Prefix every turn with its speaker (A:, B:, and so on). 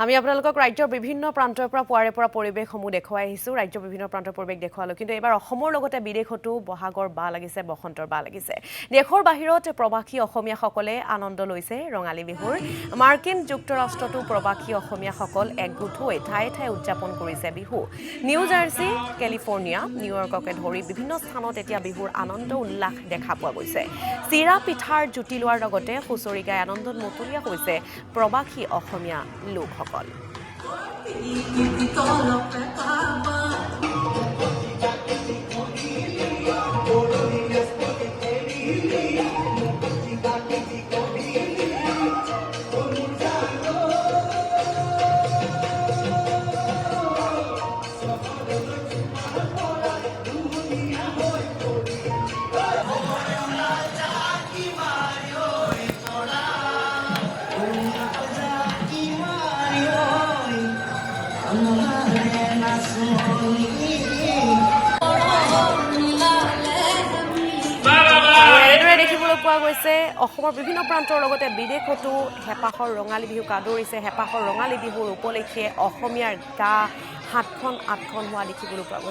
A: আমি আপোনালোকক ৰাজ্যৰ বিভিন্ন প্ৰান্তৰ পৰা পুৱাৰে পৰিৱেশসমূহ দেখুৱাই আহিছো ৰাজ্যৰ বিভিন্ন প্ৰান্তৰ পৰিৱেশ দেখুৱালো কিন্তু এবাৰ অসমৰ লগতে বিদেশতো বহাগৰ বা লাগিছে বসন্তৰ বা লাগিছে দেশৰ বাহিৰত প্ৰবাসী অসমীয়াসকলে আনন্দ লৈছে ৰঙালী বিহুৰ মাৰ্কিন যুক্তৰাষ্ট্ৰতো প্ৰবাসী অসমীয়াসকল একগোট হৈ ঠায়ে ঠায়ে উদযাপন কৰিছে বিহু নিউ জাৰ্সি কেলিফৰ্ণিয়া নিউয়ৰ্ককে ধৰি বিভিন্ন স্থানত এতিয়া বিহুৰ আনন্দ উল্লাস দেখা পোৱা গৈছে চিৰা পিঠাৰ জুতি লোৱাৰ লগতে হুঁচৰি গাই আনন্দত মতলীয়া হৈছে প্ৰবাসী অসমীয়া লোকসকল পোৱা গৈছে অসমৰ বিভিন্ন প্ৰান্তৰ লগতে বিদেশতো হেপাহৰ ৰঙালী বিহু আদৰিছে হেপাহৰ ৰঙালী বিহুৰ উপলক্ষে অসমীয়াৰ গা ৭খন ৮খন হোৱা দেখিবলৈ পোৱা গৈছে